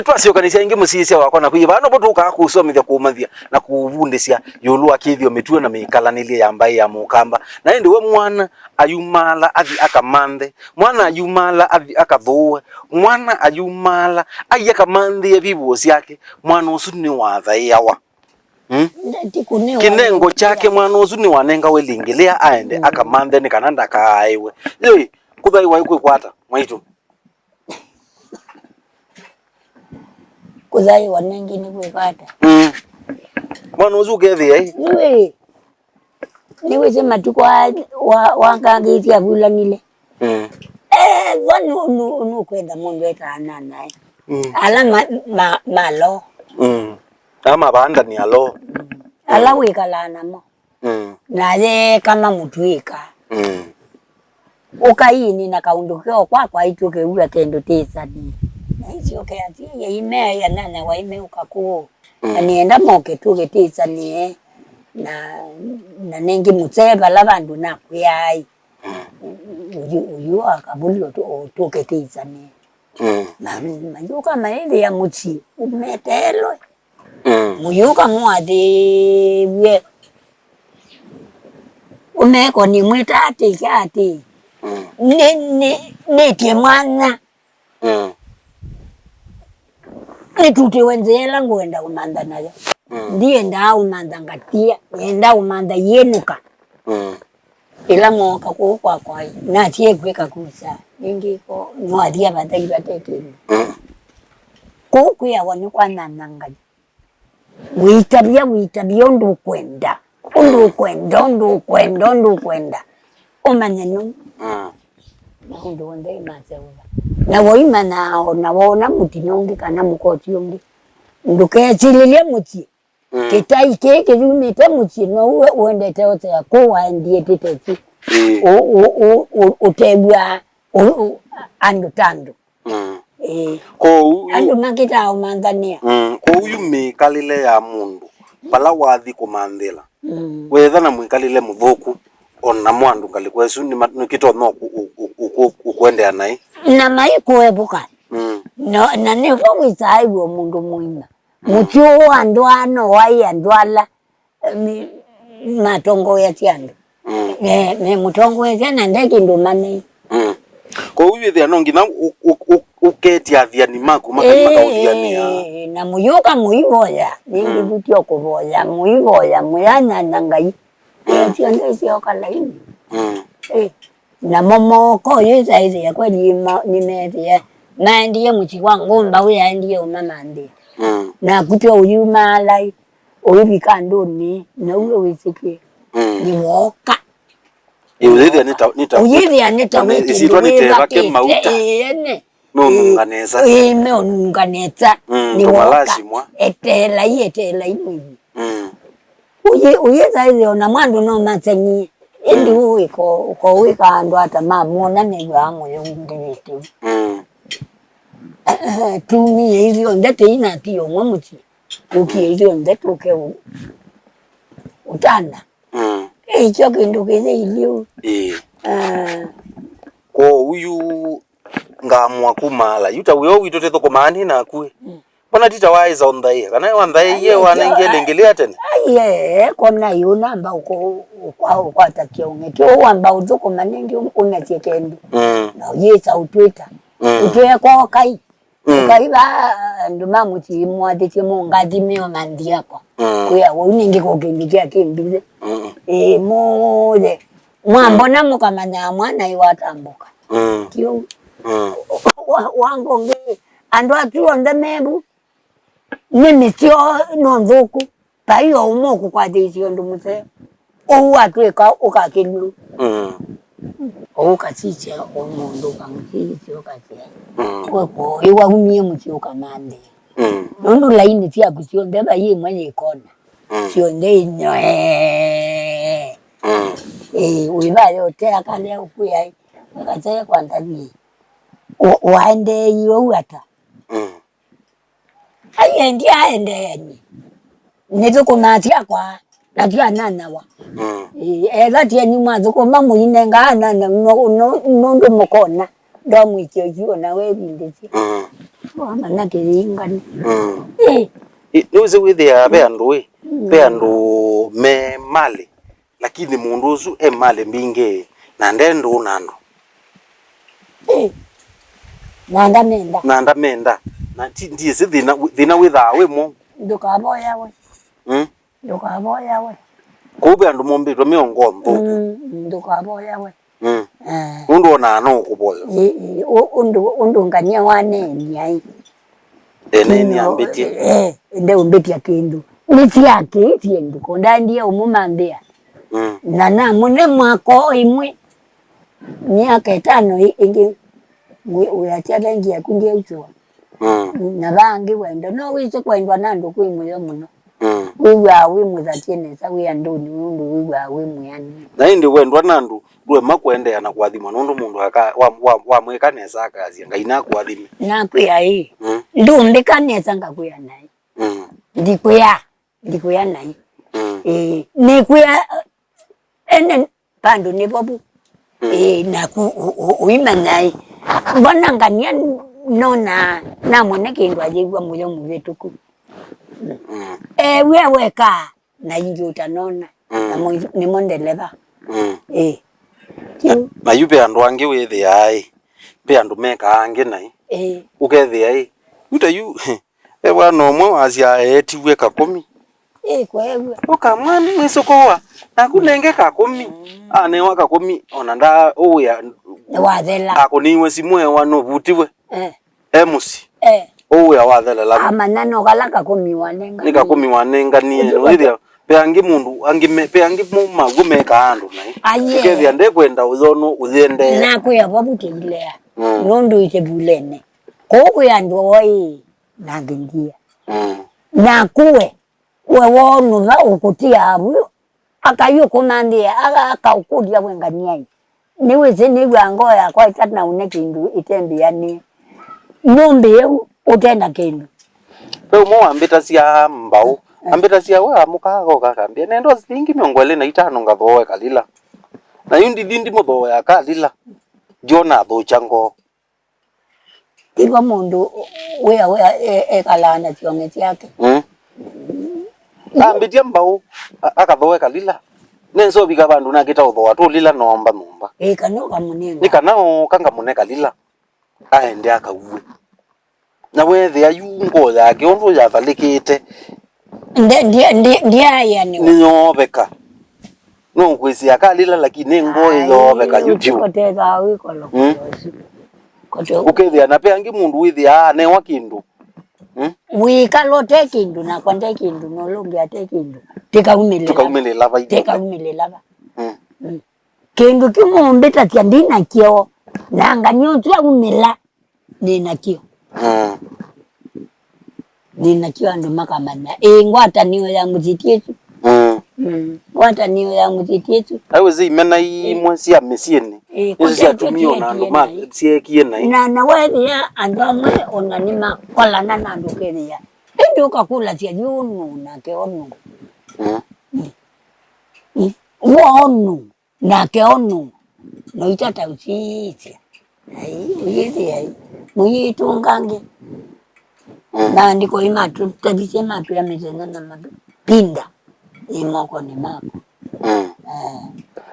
nitwasio kanisa ingi musisia wakwa na kuiba no botuka kusomithia kumathia na kuvundisia yulu akithio mitue na mikalanilie ya mbai ya mukamba na ndi we mwana ayumala athi akamande mwana ayumala athi akathuwe mwana ayumala ayi akamande bibosi yake mwana usu ni wathaiawa kinengo chake mwana usu ni wanenga welingilia aende akamande ni kananda kaaiwe yoi kuthai wa kwata mwaitu kuthai wanengi ni kwata mwana usu kethi niwe sema tuko wangangitia vulanile vanu kwenda mundu etana naye ala malo ama banda ni alo ala wikalana mo naye kama mutwika ukaini na kaundukeo kwa ituke ula kendo tesani sio kati ime ya nana wa ime ukaku anienda moke tuke tesani na nengi mutseba labantu nakuyai uyu akabulio tuke tesani mayuka maende ya muchi umetelo muyuka muade we umeko ni mwitati kati ne tie mwana ni tuti wenzela ngwenda umanda nayo ndiye nda umanda ngatia nda umanda yenuka ila moka kwa na tie kweka kusa ningi ko mwadia badai bateke ko ya wani kwa nananga witabia ndu kwenda omanyenu ndu wende mazewa na woima na wona mutinongi kana mukoti yongi nduke chililia muti kitai keke yumete muti no uende teote ko waendie titeti utebwa ando tando ko ando makita umandania ko uyu mikalile ya mundu pala wathi kumandila wetha na mwikalile muthuku ona mwandu ngalikwesu ni kito no ukwendea nai na mai kuebuka no na ne ko wisaiwo mundu muima mucho andwano wai andwala matongo ya tiando me mutongo ya tianda ndeki ndo mane ko uyu thia no ngina uketia thia ni maku makauthia na muyuka muiboya ningi butyo kuboya muiboya muyana nangai tianda sio kalaini na momoko yeza ya kweli nimetia na ndiye muchi wangu mba uya ndiye umama ndiye na kutwa uyuma lai uyibika ndoni na uwe wisiki ni woka uyithia nita isitwa nitebake mauta nunganeza nunganeza ni woka etela imwe uyeza hiyo na mwandu no matsanyi ndi uko wika ando ata mamona negwangu yongindete tumi hivyo ndete ina tio mwamuchi hivyo ndete uke utanda hicho kindu kile ilio ko uyu ngamwa kumala yuta uyo witote thoko mani na akue bona tita waiza ondai kana wandai ye wanengelengelea tena kona yuna amba uko kwata kionge wamba uzuko manengi unachekendu na yesa utwita utwe ko kai ba nduma muti mwade chemo ngadi meo mandia ko kuya uningi ko kingikia kimbize mode mwambona mukamanya mwana iwatambuka kio wango ngi ando atuo ndemebu mimi tio nonzoku payo umoku kwa desio ndumuse atweka ukakilu ukachicha omundu kamuchicho kache ko iwa humie muchi ukamande nondo laini tia kusio ndeba ye mwenye kona sio ndenyo ulibayo tea kale ukuya akache kwandani waende iyo uata aende nituko matia kwa natia nana wa elatia ni mwanzo ko mamu inenga nana no mukona ndo mwicho jio na we bindezi Wama na kiringani. Niuze withia be andu me mali lakini mundu usu mali mbingi na ndendo unando. Nanda menda. Na ndiye se thina witha we mo. Ndukaboya we. Ndukaboya we. Kube andu mombitwe miongo mbu. Ndukaboya we. Undu ona no kuboyo. Undu ngania wane nyai. Nini ambitie. Nde umbitia kindu. Nisi yake tiendu konda ndia umumambia. Na mune mwako imwe. Miaka 5 ingi uyachada ngia kundia uchwa. Na bangi wenda no wise kwendwa nando kuimuyo muno. Wiwa wimu za tiene sa wiyanduni undu wiwa wimu yani. Na indi wendwa nandu rwe makwende yana kwathima nundu mundu aka wa mwekanesa akazi ngaina kwathime. Na kuya hii. Ndu kanesa ngakuya nai. Ndikuya nai. Ni kuya ene pandu ni bobu. Na uima nai. Mbona ngania nona na mwene kindu ajigwa muyo muvetuku. Weka na ingi utanona. Ni monde leva. Na yupe andu angi withi ai. Pe andu meka angi nai. Ugethi ai. Uta yu wana omwe wasia etiwe 10. Kwa ewe. Oka mwani mwisokowa. Na kunenge 10. Ane waka 10 ona nda uya. Wathela. Akoniwe simwe wano vutiwe. Emusi. Uya wathela la. Amanano galaka 10 wanenga. Nika 10 wanenga ni withia peangi mundu angi peangi muma gumeka andu nai. Ukethia nde kwenda uthono uthiende. Na kuya babuti ilea. Nundu ite bulene. Koko ya ndo oi na ngingia. Na kuwe we wonu za ukutia abu akayo kumandia akaukudia wengania. Niwe zinigwa ngoya kwa itatna unekindu itembiani. Numbe utenda kindu. Pe umo ambita sia mbao. Ambita sia wa mukago kakambia nendo zingi miongwele na itano ngathoe kalila. Na yundi dindi muthoya kalila. Jona tho chango. Iwa mundu wea ekalana chionge chake. Ambitia mbao akathoe kalila. Nenso bika bandu na kita uthoa tu lila nomba. Kanoka munenga. Nikanao kanga muneka lila. Aende akauwe. Na wethi ayungo yake ondu yathalikite. Ndia yani. Ninyobeka. No kwisi akalila lakini ngo yobeka yuju. Koteza wikolo. Ukethia na peangi mundu withia ne wa kindu. Wikalote kindu na kwande kindu no longi ate kindu. Tekaumile lava. Tekaumile lava. Kindu kimombeta tia ndina kio. Nanga nyotia umila. Nina kio. Nina kio andu makamana. Ngwata niyo ya muzitietu. Ngwata niyo ya muzitietu. Awe zi mena imwe sia mesieni. Sia tumio na andu ma siekie na. Na wethi ya andu amwe onanima kola na andu keria. Ndio kakula tia yunu na keonu. Wonu na keonu. No itata uchitia. Uyithi muyitu ngange. Na ndiko imatu tabise matu ya mezena na mapinda. Imoko ni mako.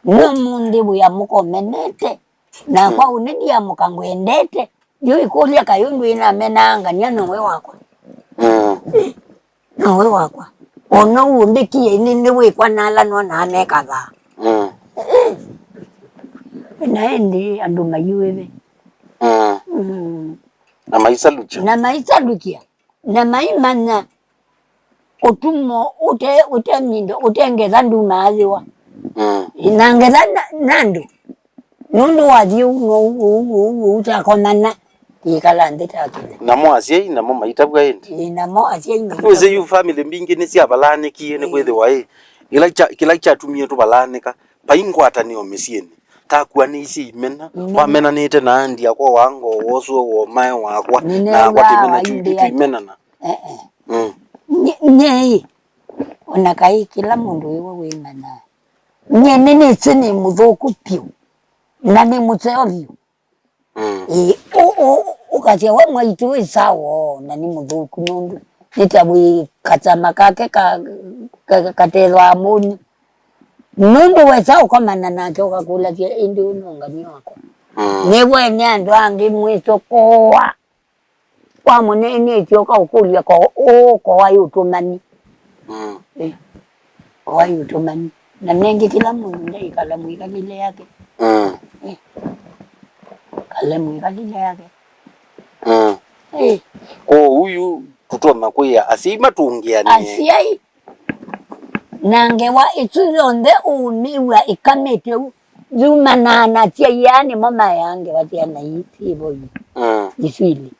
Mundi buya muko menete. Na kwa unedi ya mukangwendete. Yu ikulia kayundu ina menanga nyano we wako. No we wako. Ono umbikie nini we kwa nala no na nekatha. Naendi andu mayuwe. Na maisa lucha. Na maisa lucha. Na maimana utumo ute mindo utengeza nduma aziwa. Inangeza nandu. Nundu wazi utakomana. Ikala ndeta akile. Namo asie namo maita bwa endi. Namo asie. Weze yu family mbingi ni sia balane kiene kwethe wae. Kila cha tumie tu balane ka. Paingwata ni omesieni. Takwa ni isi imena. Wamena nite na andi akwa wango wosu wo mae wakwa. Na kwa kimena chutu imena na. Nye onakai kila mundu iwe wimana. Nye nene sene mudhoku piu. Na ni muteo piu. ukatia we mwaitu sawa na ni muthuku nundu nitawi katama kake katelwa amuni nundu we sawa komana nake ukakula tia indi unongani wako niwe ni andu angi mwisokoa kwa munene tioka ukulia kwa wayutumani wayutumani na nengi kila mundu ndai kalamu ikalile yake kalamu ikalile yake huyu kutoma kuya asima tungia ni asiai nange wa ituzonde uniwa ikamete zuma na tia yani mama yange watia na iti boy isili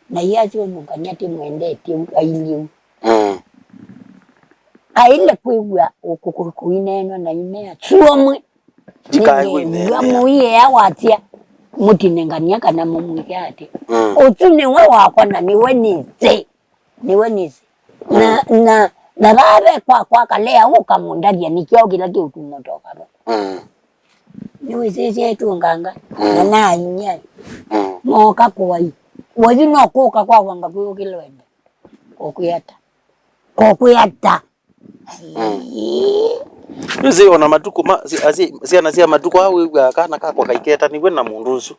na yacho mukanyati mwendete ailiu aile kuigwa ukukuineno na imea suomwe muiye awatia mutinengania kana mumwike ati utune we wakwa na niwe nize na babe kwa kalea ukamundaria nikio kila kitu motoka niwe sisi tu nganga na nainya moka kwai wazi no kuka kwa wanga kuyo kilwende kokuyata Yuzi ona matuko si matuko awe kana kakwa kaiketa niwe na munduzu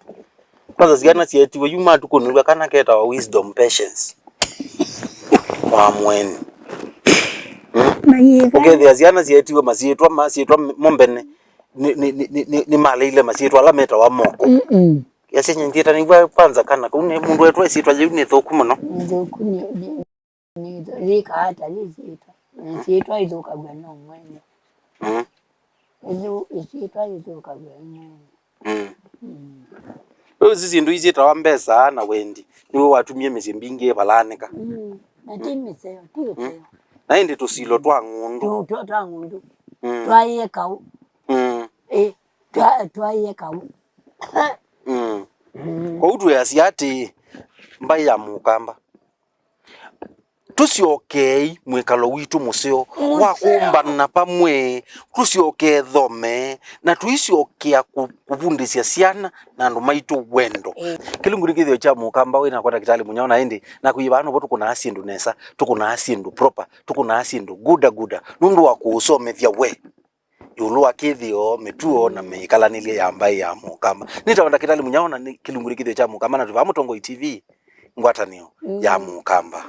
kwanza ziana sietiwe yuma matuko niwe kana keta wa wisdom patience wa mweni ukethia ziana sietiwe masietwa mombene ni male ile masietwa alameta wa moko yasenye ndita niwe kwanza kana kune mundu wetu esietwa yune thoku muno thoku ni zika hata zita sietwa izoka bwana mwenye isietwa izoka bwana Sisi ndu izi tawa mbesa na wendi niwe watumie mizi mbingi balanika na timi seo tio na indi tusilo twa ngundu twa ngundu twaye kau twaye kau kwa utu ya siati mbai ya mukamba tusiokei mwekalo witu museo wakumbana pamwe tusioke thome na tuisiokia kuvundisia siana na andu maitu wendo kilunguri kithio cha mukamba wina kwata kitali munyaona indi na kuibano botu kuna asindu nesa tukuna asindu proper tukuna asindu guda nundu wa kuusomethia we yulu akithio metuo na meikalanilie ya mbai ya mukamba nitawanda kitali munyaona kilunguri kithio cha mukamba na tuva Mutongo TV ngwatanio ya mukamba.